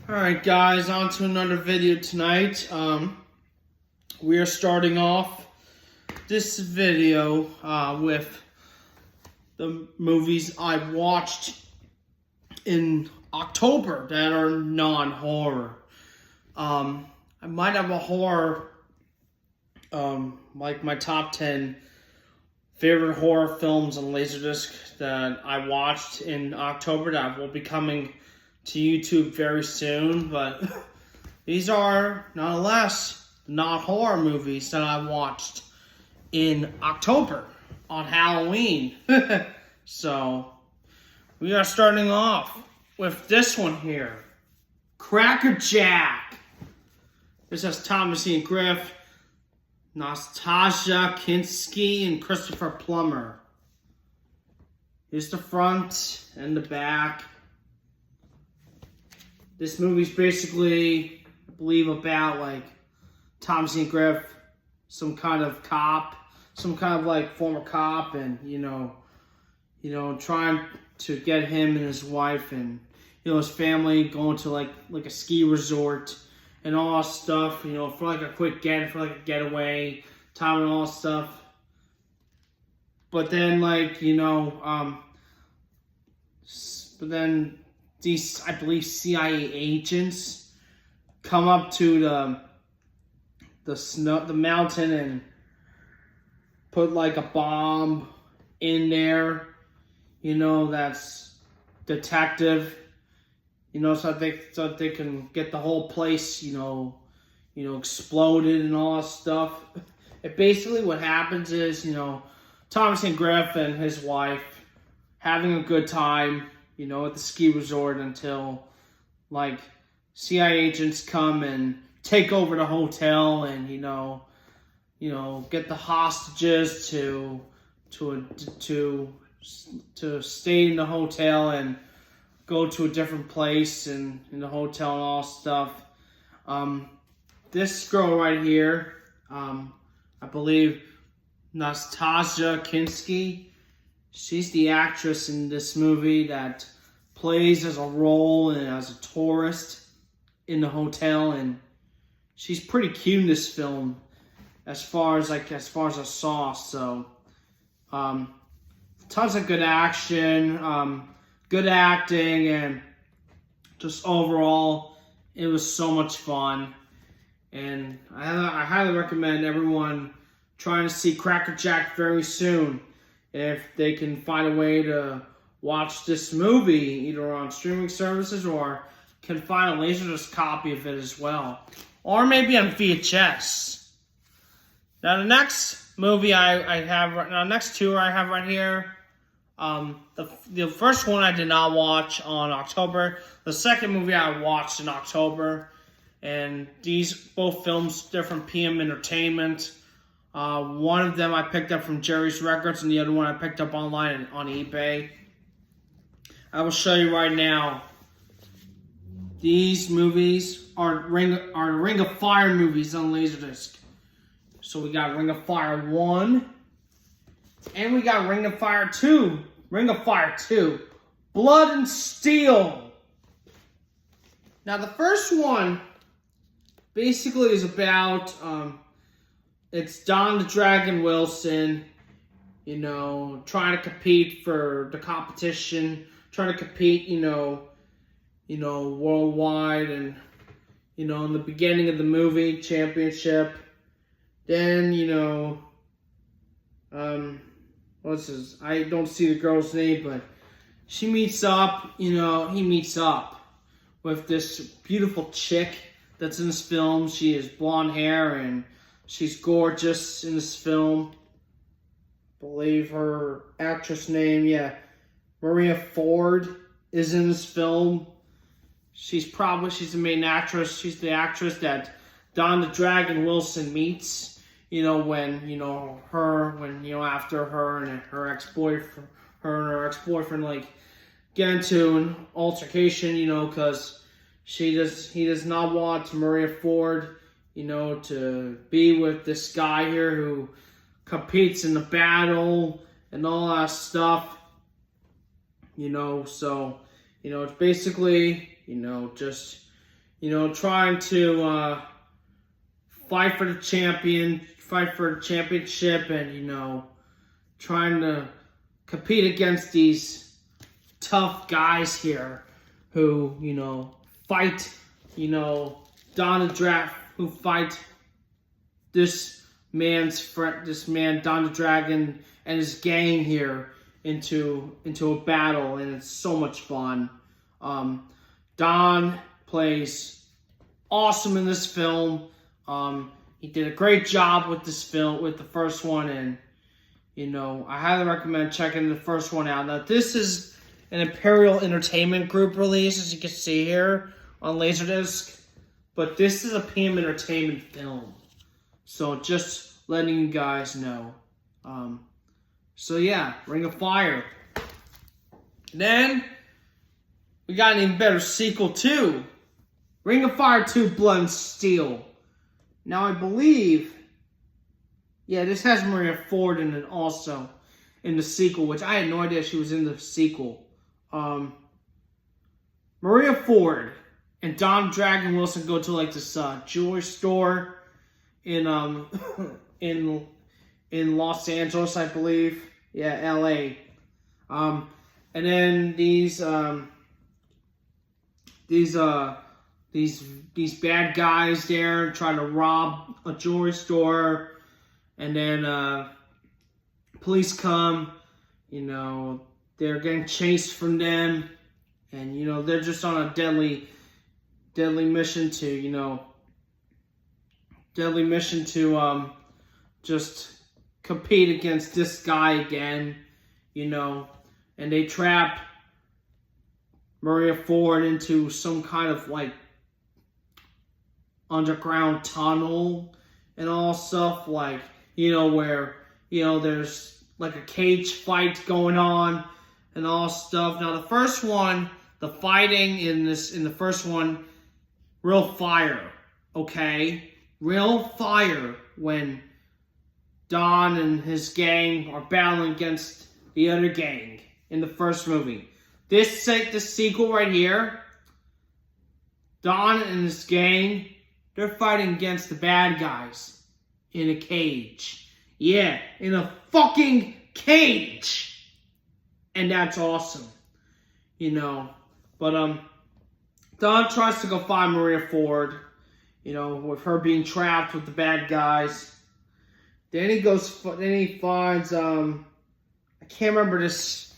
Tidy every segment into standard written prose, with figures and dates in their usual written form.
Alright guys, on to another video tonight. We are starting off this video with the movies I watched in October that are non-horror. I might have a horror, like my top 10 favorite horror films on Laserdisc that I watched in October that will be coming to YouTube very soon, but these are nonetheless not horror movies that I watched in October on Halloween. So we are starting off with this one here, Cracker Jack. This has Thomas Ian Griff, Nastasia Kinski, and Christopher Plummer. Here's the front and the back. This movie's basically, I believe, about like Thomas Ian Griff, some kind of cop, some kind of like former cop, and trying to get him and his wife and his family going to like a ski resort and all that stuff, for like a quick getaway time and all that stuff. But then these, I believe, CIA agents come up to the mountain and put like a bomb in there, that's detective, so they can get the whole place, exploded and all that stuff. It basically what happens is, Thomas Ian Griff and his wife having a good time, at the ski resort until, CIA agents come and take over the hotel and, get the hostages to stay in the hotel and go to a different place in the hotel and all stuff. This girl right here, I believe Nastasia Kinski, she's the actress in this movie that plays as a role and as a tourist in the hotel, and she's pretty cute in this film as far as I saw. So tons of good action, good acting, and just overall it was so much fun. And I highly recommend everyone trying to see Cracker Jack very soon if they can find a way to watch this movie either on streaming services or can find a Laserdisc copy of it as well, or maybe on VHS. Now the next movie next two I have right here. The first one I did not watch on October. The second movie I watched in October, and these both films different PM Entertainment. One of them I picked up from Jerry's Records, and the other one I picked up online on eBay. I will show you right now. These movies are Ring of Fire movies on Laserdisc. So we got Ring of Fire 1, and we got Ring of Fire 2. Ring of Fire 2, Blood and Steel. Now the first one basically is about it's Don the Dragon Wilson, trying to compete for the competition, trying to compete, worldwide, and, in the beginning of the movie, championship. Then, I don't see the girl's name, but he meets up with this beautiful chick that's in this film. She has blonde hair and she's gorgeous in this film. I believe her actress name, Maria Ford, is in this film. She's the main actress. She's the actress that Don the Dragon Wilson meets. After her and her ex-boyfriend, get into an altercation, because he does not want Maria Ford, to be with this guy here who competes in the battle and all that stuff. So, it's basically, just, trying to fight for the championship, and trying to compete against these tough guys here who fight who fight this man Don the Dragon and his gang here into a battle, and it's so much fun. Don plays awesome in this film. He did a great job with this film, with the first one, and I highly recommend checking the first one out. Now, this is an Imperial Entertainment Group release, as you can see here on Laserdisc, but this is a PM Entertainment film. So just letting you guys know. So yeah, Ring of Fire. Then we got an even better sequel too. Ring of Fire 2 Blood and Steel. Now I believe, this has Maria Ford in it also, in the sequel, which I had no idea she was in the sequel. Maria Ford and Don Dragon Wilson go to like this jewelry store in in Los Angeles, I believe. Yeah, LA. And then these bad guys there try to rob a jewelry store, and then police come. They're getting chased from them, and they're just on a deadly mission to just compete against this guy again, and they trap Maria Ford into some kind of like underground tunnel and all stuff, like where there's like a cage fight going on and all stuff. Now the first one, the fighting in the first one, real fire, okay? Real fire when Don and his gang are battling against the other gang in the first movie. This sequel right here, Don and his gang, they're fighting against the bad guys in a cage. Yeah, in a fucking cage. And that's awesome. But Don tries to go find Maria Ford, with her being trapped with the bad guys. Then he finds, I can't remember this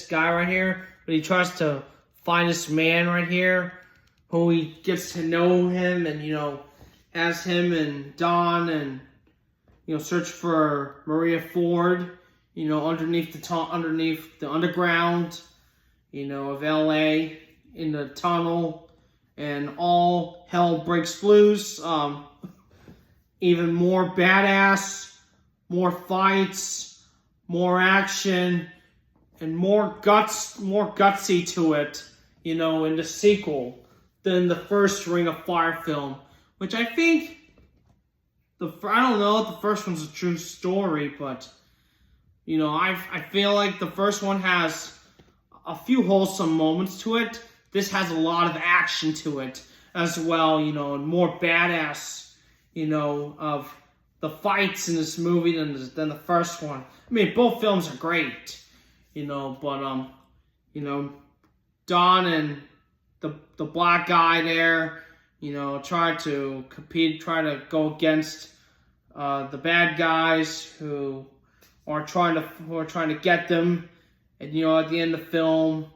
guy right here, but he tries to find this man right here, who he gets to know him, and, has him and Don, and, search for Maria Ford, underneath the underground, of LA, in the tunnel, and all hell breaks loose. Even more badass, more fights, more action, and more gutsy to it, in the sequel than the first Ring of Fire film, which I think I don't know if the first one's a true story, but I feel like the first one has a few wholesome moments to it. This has a lot of action to it as well, and more badass, of the fights in this movie than the first one. I mean, both films are great, but Don and the black guy there, try to compete, try to go against the bad guys who are trying to get them, and at the end of the film,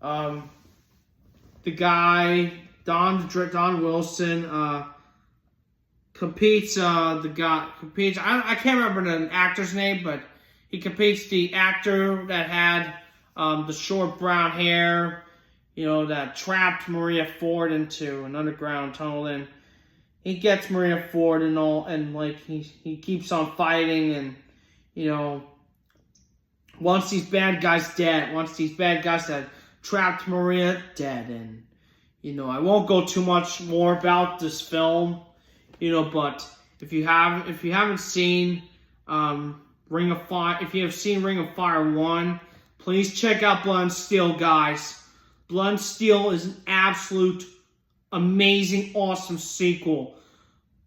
the guy Don Wilson competes. I can't remember the actor's name, but he competes the actor that had the short brown hair, that trapped Maria Ford into an underground tunnel. And he gets Maria Ford and all, and like he keeps on fighting, and once these bad guys that trapped Maria dead, and I won't go too much more about this film, but if you haven't seen Ring of Fire, if you have seen Ring of Fire 1, please check out Blood and Steel, guys. Blood and Steel is an absolute amazing, awesome sequel.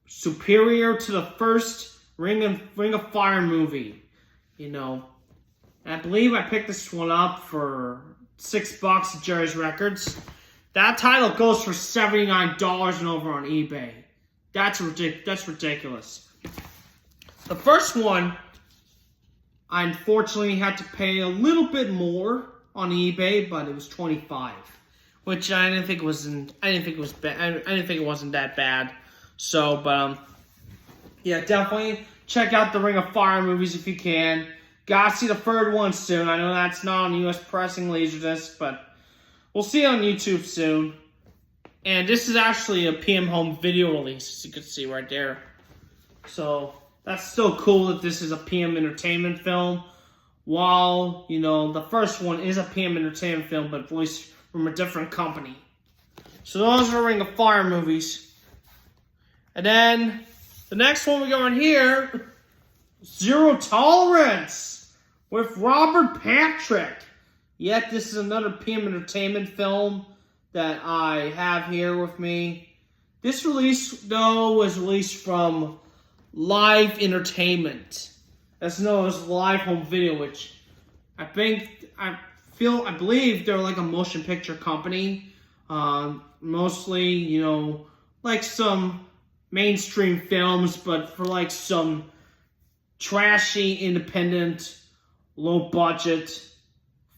Superior to the first Ring of Fire movie. You know, and I believe I picked this one up for $6 at Jerry's Records. That title goes for $79 and over on eBay. That's ridiculous. The first one, I unfortunately had to pay a little bit more on eBay, but it was $25, which I didn't think it wasn't that bad. So, but yeah, definitely check out the Ring of Fire movies if you can. Gotta see the third one soon. I know that's not on US pressing Laserdisc, but we'll see it on YouTube soon. And this is actually a PM Home video release, as you can see right there. So that's still cool that this is a PM Entertainment film. While, you know, the first one is a PM Entertainment film, but released from a different company. So those are Ring of Fire movies. And then the next one we go on here, Zero Tolerance with Robert Patrick. Yet this is another PM Entertainment film that I have here with me. This release, though, was released from Live Entertainment. That's known as Live Home Video, which I believe they're like a motion picture company. Mostly, you know, like some mainstream films, but for like some trashy, independent, low-budget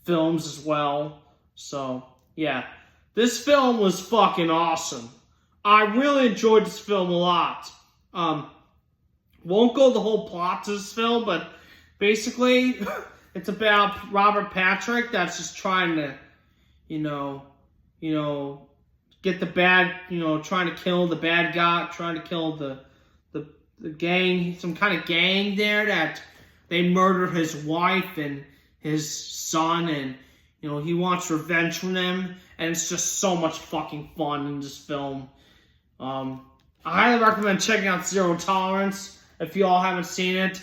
films as well. So, yeah. This film was fucking awesome. I really enjoyed this film a lot. Won't go the whole plot to this film, but basically, it's about Robert Patrick that's just trying to, you know, get the bad, trying to kill the bad guy, trying to kill the gang, some kind of gang there that they murdered his wife and his son, and, he wants revenge from them, and it's just so much fucking fun in this film. I highly recommend checking out Zero Tolerance if you all haven't seen it.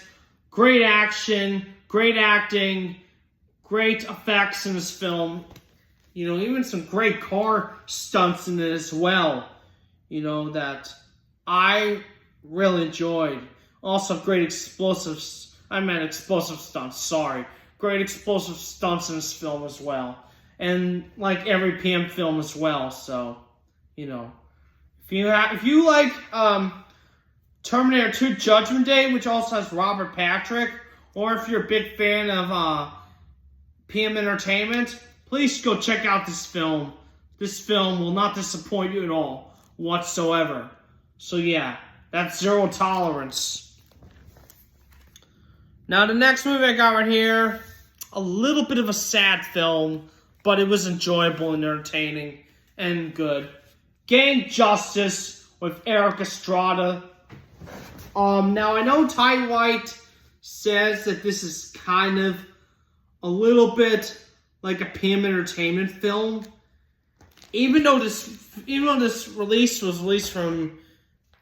Great action, great acting, great effects in this film. Even some great car stunts in it as well. That I really enjoyed. Also, great explosive stunts, sorry. Great explosive stunts in this film as well. And like every PM film as well, so, if you like Terminator 2 Judgment Day, which also has Robert Patrick, or if you're a big fan of PM Entertainment, please go check out this film. This film will not disappoint you at all, whatsoever. So yeah, that's Zero Tolerance. Now the next movie I got right here, a little bit of a sad film, but it was enjoyable and entertaining and good. Gang Justice with Eric Estrada. Now I know Ty White says that this is kind of a little bit like a PM Entertainment film. Even though this release was released from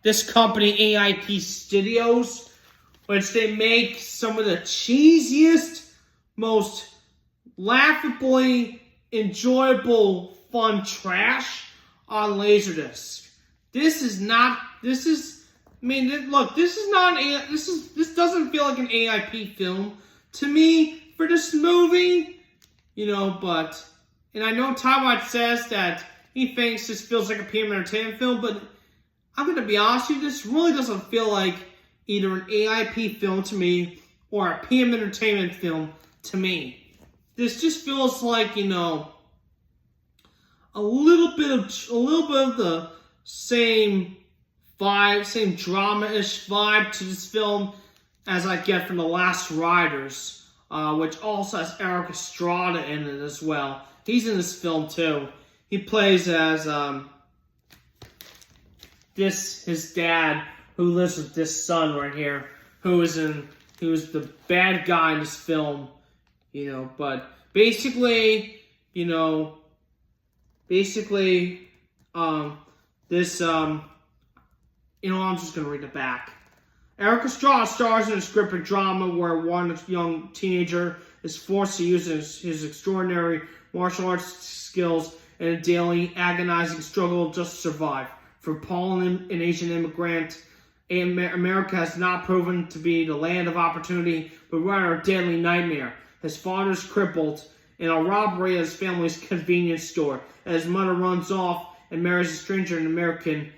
this company, AIP Studios, which they make some of the cheesiest, most laughably enjoyable, fun trash on Laserdisc. This doesn't feel like an AIP film to me for this movie, and I know Ty White says that he thinks this feels like a PM Entertainment film, but I'm going to be honest with you, this really doesn't feel like either an AIP film to me or a PM Entertainment film to me. This just feels like, a little bit of the same vibe, same drama-ish vibe to this film as I get from The Last Riders, which also has Eric Estrada in it as well. He's in this film too. He plays as his dad, who lives with this son right here, who was the bad guy in this film, but basically, I'm just gonna read it back. Eric Estrada stars in a scripted drama where one young teenager is forced to use his extraordinary martial arts skills in a daily agonizing struggle just to survive. For Paul, an Asian immigrant, America has not proven to be the land of opportunity, but rather a deadly nightmare. His father's crippled in a robbery at his family's convenience store, and his mother runs off and marries a stranger, an American,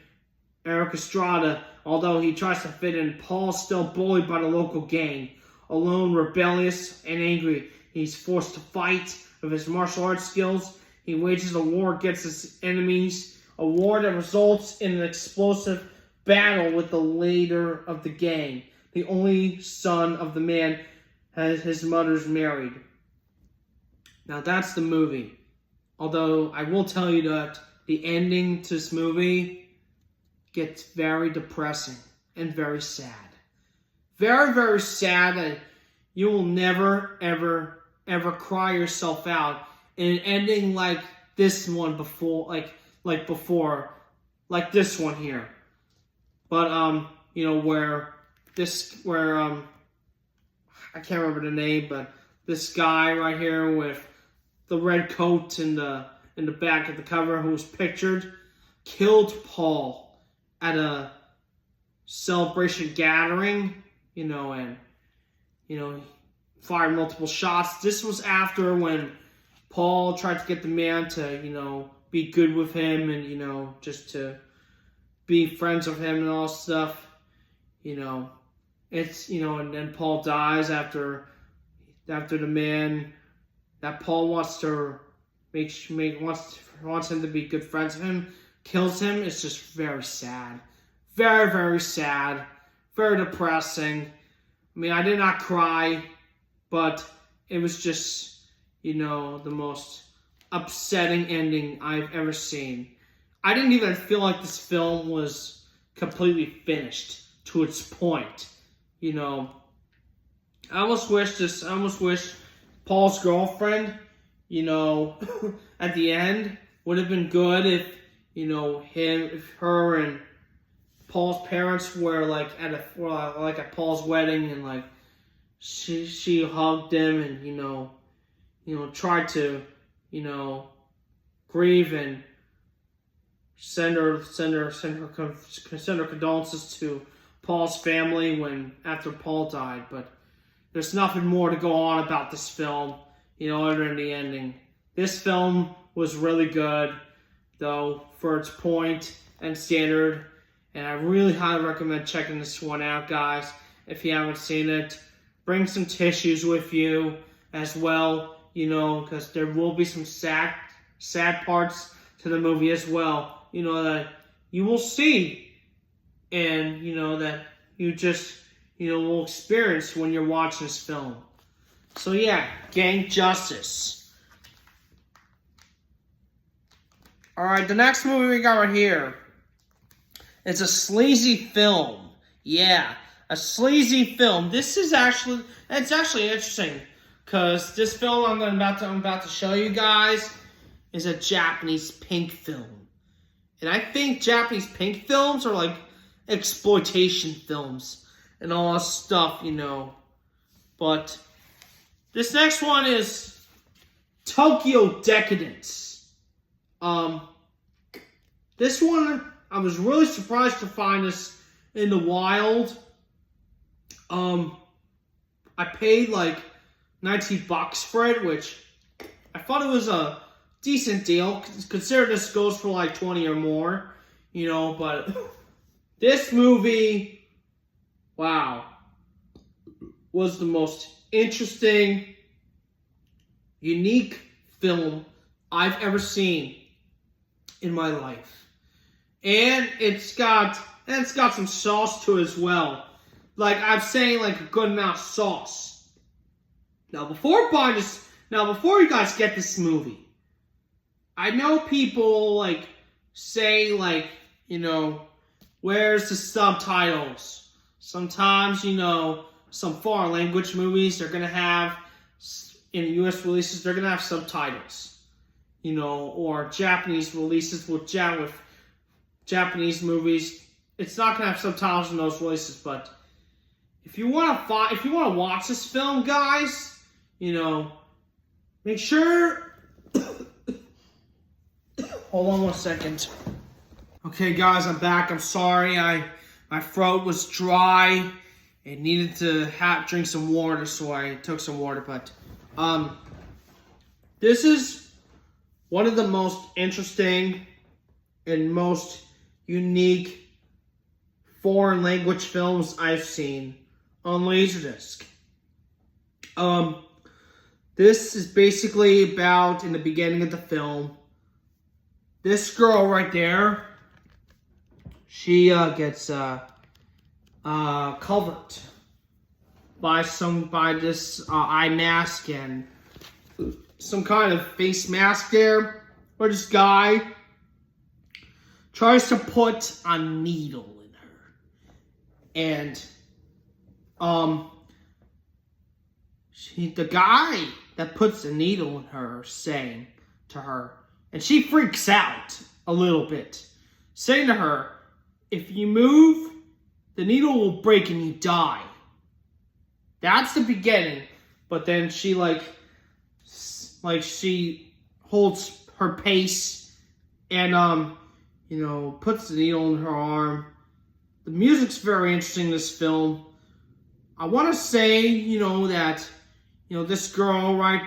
Eric Estrada. Although he tries to fit in, Paul's still bullied by the local gang. Alone, rebellious, and angry, he's forced to fight with his martial arts skills. He wages a war against his enemies, a war that results in an explosive battle with the leader of the gang, the only son of the man his mother's married. Now that's the movie. Although I will tell you that the ending to this movie gets very depressing and very sad. Very, very sad that you will never, ever, ever cry yourself out in an ending like this one before, like this one here. But where I can't remember the name, but this guy right here with the red coat in the back of the cover, who was pictured, killed Paul at a celebration gathering, and fired multiple shots. This was after when Paul tried to get the man to, be good with him and, just to be friends with him and all stuff. It's, and then Paul dies after the man that Paul wants to wants him to be good friends with him, kills him. It's just very sad. Very, very sad. Very depressing. I mean, I did not cry, but it was just, the most upsetting ending I've ever seen. I didn't even feel like this film was completely finished to its point. I almost wish Paul's girlfriend, at the end would have been good if, if her and Paul's parents were like at Paul's wedding, and she hugged him and tried to grieve and send her condolences to Paul's family after Paul died. But there's nothing more to go on about this film, other than the ending. This film was really good, though, for its point and standard. And I really highly recommend checking this one out, guys. If you haven't seen it, bring some tissues with you as well, because there will be some sad parts to the movie as well, that you will see, and, that you just, will experience when you're watching this film. So yeah, Gang Justice. Alright, the next movie we got right here. It's a sleazy film. Yeah, a sleazy film. It's actually interesting, because this film I'm about to show you guys is a Japanese pink film. And I think Japanese pink films are like exploitation films and all that stuff, But this next one is Tokyo Decadence. This one, I was really surprised to find this in the wild. I paid like $19 for it, which I thought it was a decent deal. Consider this goes for like 20 or more, but this movie, wow, was the most interesting, unique film I've ever seen in my life. And it's got some sauce to it as well. Like I'm saying, like a good amount of sauce. Now before you guys get this movie, I know people say where's the subtitles? Sometimes, some foreign language movies, they're going to have, in US releases, they're going to have subtitles. Or Japanese releases with Japanese movies, it's not going to have subtitles in those releases. But if you want to watch this film, guys, make sure Hold on one second. Okay, guys, I'm back. I'm sorry. My throat was dry. It needed to drink some water, so I took some water. But this is one of the most interesting and most unique foreign language films I've seen on Laserdisc. This is basically about, in the beginning of the film, this girl right there, she gets covered by this eye mask and some kind of face mask there, where this guy tries to put a needle in her, and the guy that puts the needle in her saying to her, and she freaks out a little bit, saying to her, if you move, the needle will break and you die. That's the beginning. But then she she holds her pace and puts the needle in her arm. The music's very interesting in this film. I want to say, that this girl, I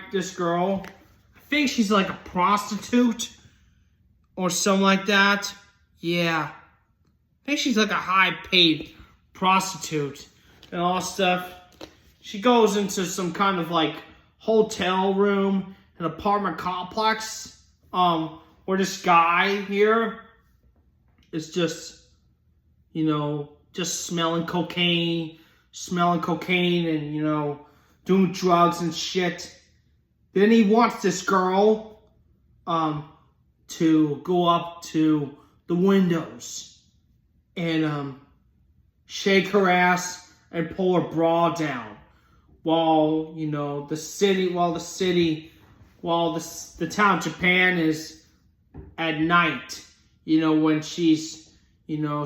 think she's like a prostitute or something like that. Yeah. I think she's like a high-paid prostitute and all that stuff. She goes into some kind of like hotel room, an apartment complex, where this guy here is just smelling cocaine and, doing drugs and shit. Then he wants this girl to go up to the windows and shake her ass and pull her bra down while the town of Japan is at night, when she's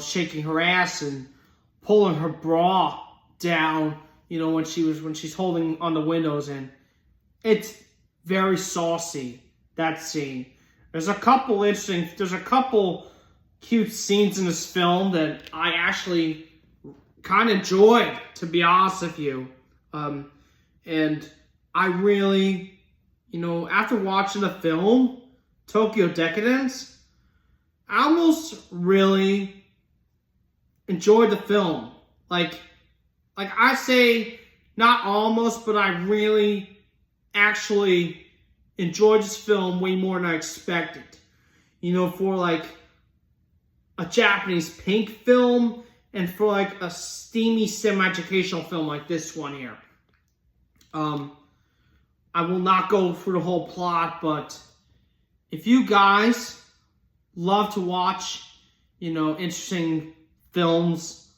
shaking her ass and pulling her bra down, when she's holding on the windows, and it's very saucy, that scene. There's a couple cute scenes in this film that I actually kind of enjoyed, to be honest with you. And I really, after watching the film, Tokyo Decadence, I almost really enjoyed the film. Like I say, not almost, but I really actually enjoyed this film way more than I expected. For like a Japanese pink film and for like a steamy semi-educational film like this one here. I will not go through the whole plot, but if you guys love to watch, interesting films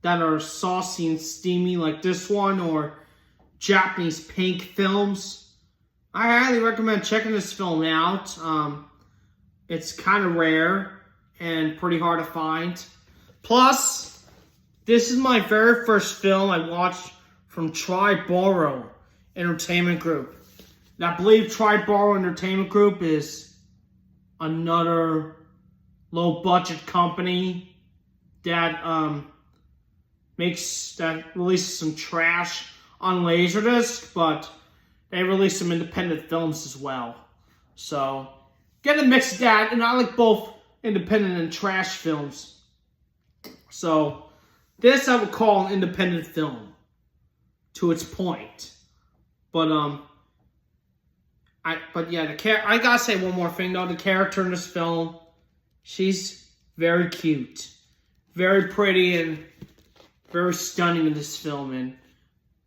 that are saucy and steamy like this one, or Japanese pink films, I highly recommend checking this film out. It's kind of rare and pretty hard to find. Plus, this is my very first film I watched from Triboro Entertainment Group. And I believe Triboro Entertainment Group is another low-budget company that releases some trash on Laserdisc, but they release some independent films as well. So, get a mix of that, and I like both independent and trash films. So, this I would call an independent film, to its point. But I gotta say one more thing though. The character in this film, she's very cute, very pretty, and very stunning in this film. And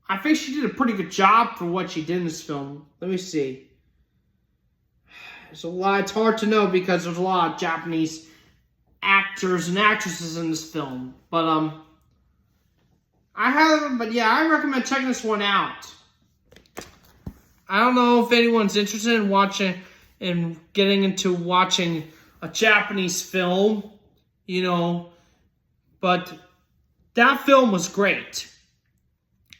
I think she did a pretty good job for what she did in this film. Let me see. There's a lot. It's hard to know because there's a lot of Japanese actors and actresses in this film. But I recommend checking this one out. I don't know if anyone's interested in getting into watching a Japanese film, but that film was great.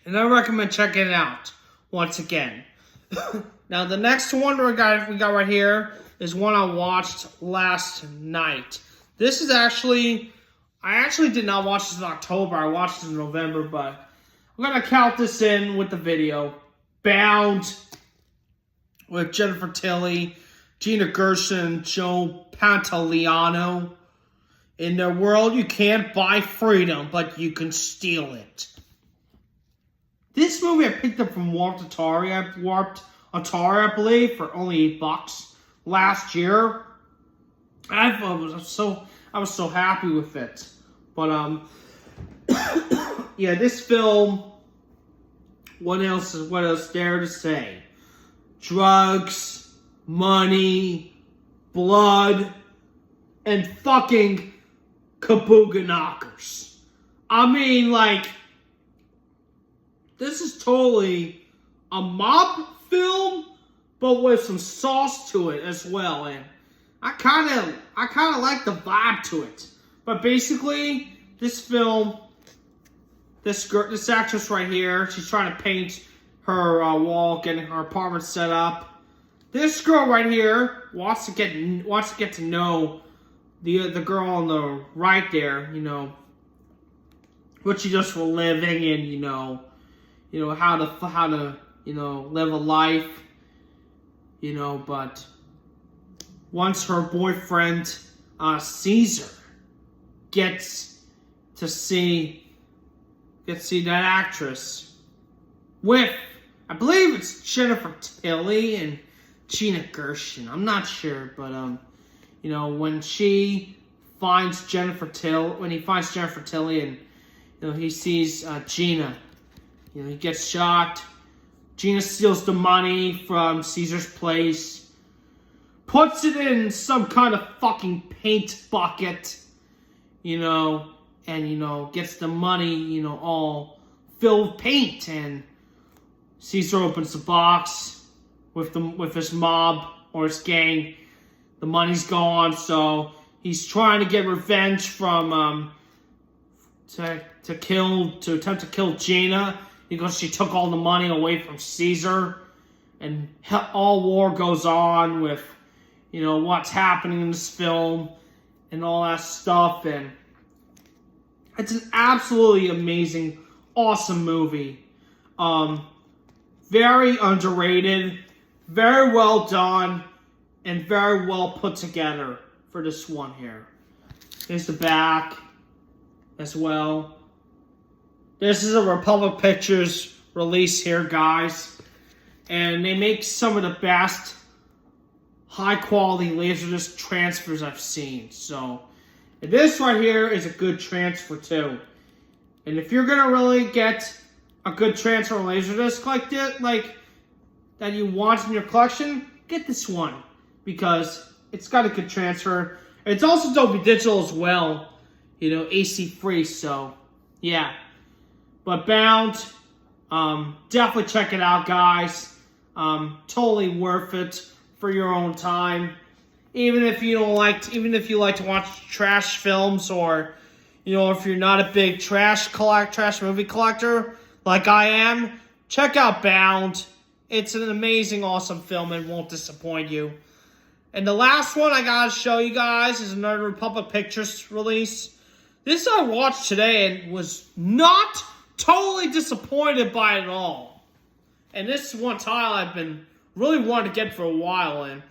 And I recommend checking it out once again. Now, the next one we got right here is one I watched last night. This is I actually did not watch this in October. I watched it in November, but I'm going to count this in with the video. Bound with Jennifer Tilly, Gina Gershon, Joe Pantoliano. In their world, you can't buy freedom, but you can steal it. This movie I picked up from Warped Atari, I believe, for only $8 last year. I was so happy with it. But yeah, this film. What else there to say? Drugs, money, blood, and fucking kabooga knockers. I mean, like, this is totally a mob film, but with some sauce to it as well. And I kind of like the vibe to it. But basically, this film, this actress right here, she's trying to paint her wall, getting her apartment set up. This girl right here wants to get to know the girl on the right there, you know, what she does for a living, and you know how to live a life, you know. But once her boyfriend Caesar gets to see that actress with, I believe it's Jennifer Tilly and Gina Gershon. I'm not sure, but you know, when he finds Jennifer Tilly, and you know, he sees Gina, you know, he gets shocked. Gina steals the money from Caesar's place, puts it in some kind of fucking paint bucket, you know, and, you know, gets the money, you know, all filled with paint. And Caesar opens the box with his mob or his gang. The money's gone, so he's trying to get revenge from to attempt to kill Gina because she took all the money away from Caesar. And all war goes on with, you know, what's happening in this film and all that stuff. And it's an absolutely amazing, awesome movie. Very underrated, very well done, and very well put together for this one here. Here's the back as well. This is a Republic Pictures release here, guys. And they make some of the best high-quality Laserdisc transfers I've seen. So, and this right here is a good transfer too. And if you're gonna really get a good transfer on Laserdisc like this, like that you want in your collection, get this one because it's got a good transfer. It's also Dolby Digital as well, you know, AC free. So yeah, but Bound, definitely check it out, guys. Totally worth it for your own time. Even if you like to watch trash films, or you know, if you're not a big trash movie collector like I am, check out Bound. It's an amazing, awesome film and won't disappoint you. And the last one I gotta show you guys is another Republic Pictures release. This I watched today and was not totally disappointed by it at all. And this is one title I've been really wanting to get for a while, and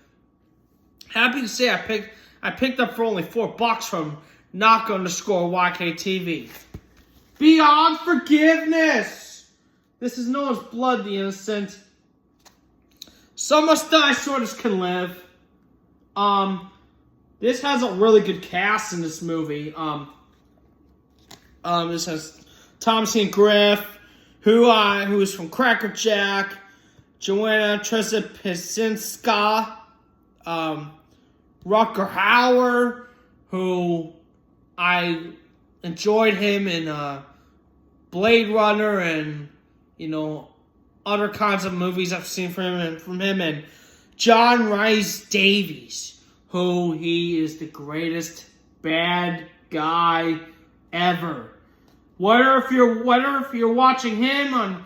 happy to say I picked up for only $4 from knock_YKTV. Beyond Forgiveness. This is known as Blood the Innocent. Some must die, so others can live. This has a really good cast in this movie. This has Thomasin Griff, who is from Cracker Jack, Joanna Trzepisinska, Rutger Hauer, who I enjoyed him in Blade Runner and, you know, other kinds of movies I've seen from him, and John Rhys Davies, who he is the greatest bad guy ever. Whether if you're watching him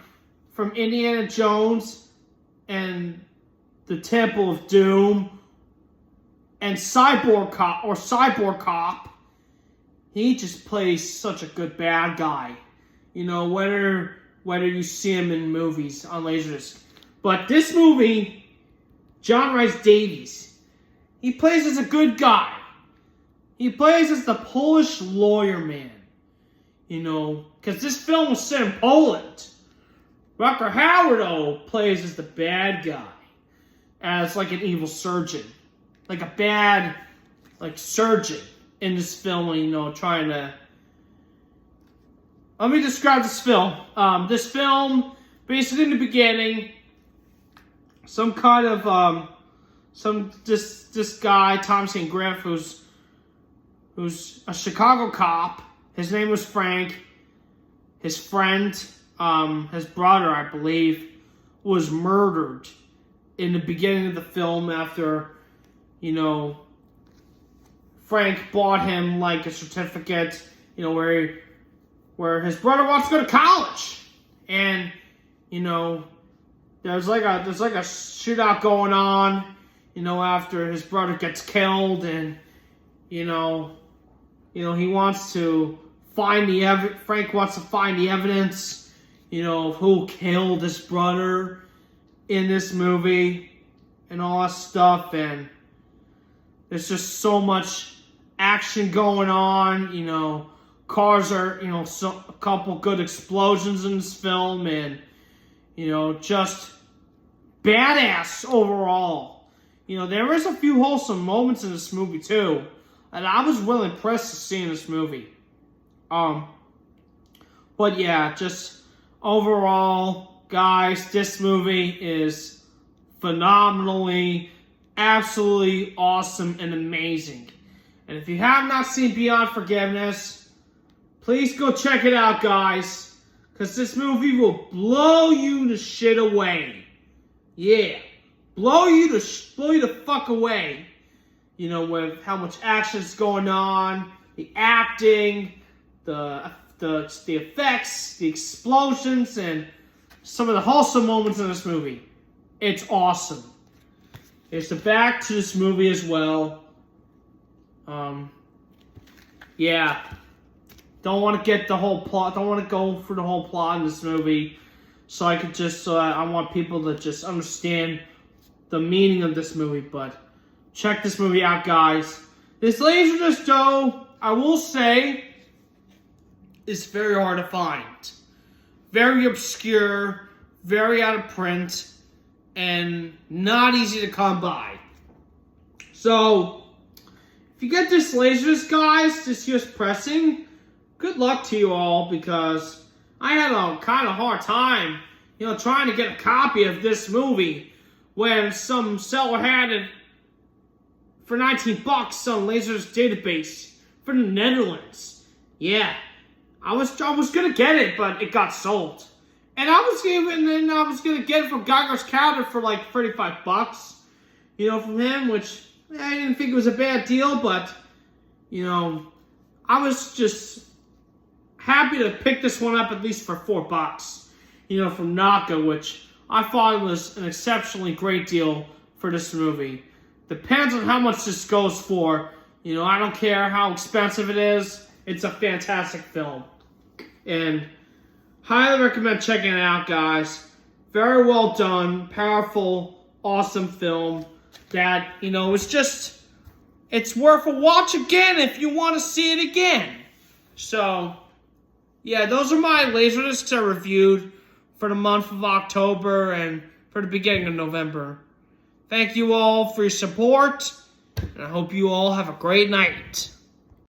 from Indiana Jones and the Temple of Doom, and Cyborg Cop, he just plays such a good bad guy. You know, whether you see him in movies on Laserdisc. But this movie, John Rhys Davies, he plays as a good guy. He plays as the Polish lawyer man. You know, because this film was set in Poland. Rutger Hauer, though, plays as the bad guy. As like an evil surgeon. Like a bad, like, surgeon in this film, you know, trying to... Let me describe this film. This film, basically in the beginning, some kind of, this guy, Tom St. Griff, who's a Chicago cop. His name was Frank. His friend, his brother, I believe, was murdered in the beginning of the film after, you know, Frank bought him, like, a certificate, you know, where his brother wants to go to college. And, you know, there's like a shootout going on, you know, after his brother gets killed, and, he wants to find the evidence. Frank wants to find the evidence, you know, of who killed his brother in this movie and all that stuff. And there's just so much action going on, you know. Cars are, you know, a couple good explosions in this film, and, you know, just badass overall. You know, there is a few wholesome moments in this movie, too, and I was really impressed to see in this movie. But yeah, just overall, guys, this movie is phenomenally, absolutely awesome and amazing. And if you have not seen Beyond Forgiveness, please go check it out, guys, because this movie will blow you the shit away. Yeah, blow you the fuck away. You know, with how much action's going on, the acting, the effects, the explosions, and some of the wholesome moments in this movie. It's awesome. There's the back to this movie as well. Yeah. Don't want to get the whole plot. Don't want to go through the whole plot in this movie. So I want people to just understand the meaning of this movie. But check this movie out, guys. This Laserdisc, though, I will say, is very hard to find. Very obscure, very out of print, and not easy to come by. So, if you get this Laserdisc, guys, this US pressing, good luck to you all, because I had a kind of hard time, you know, trying to get a copy of this movie when some seller had it for $19 on Laserdisc database for the Netherlands. Yeah, I was gonna get it, but it got sold, and I was gonna get it from Geiger's Counter for like $35, you know, from him, which I didn't think it was a bad deal, but you know, I was just happy to pick this one up at least for $4, you know, from Naka, which I thought was an exceptionally great deal for this movie. Depends on how much this goes for. You know, I don't care how expensive it is. It's a fantastic film. And highly recommend checking it out, guys. Very well done, powerful, awesome film that, you know, it's worth a watch again if you want to see it again. So, yeah, those are my Laserdiscs I reviewed for the month of October and for the beginning of November. Thank you all for your support, and I hope you all have a great night.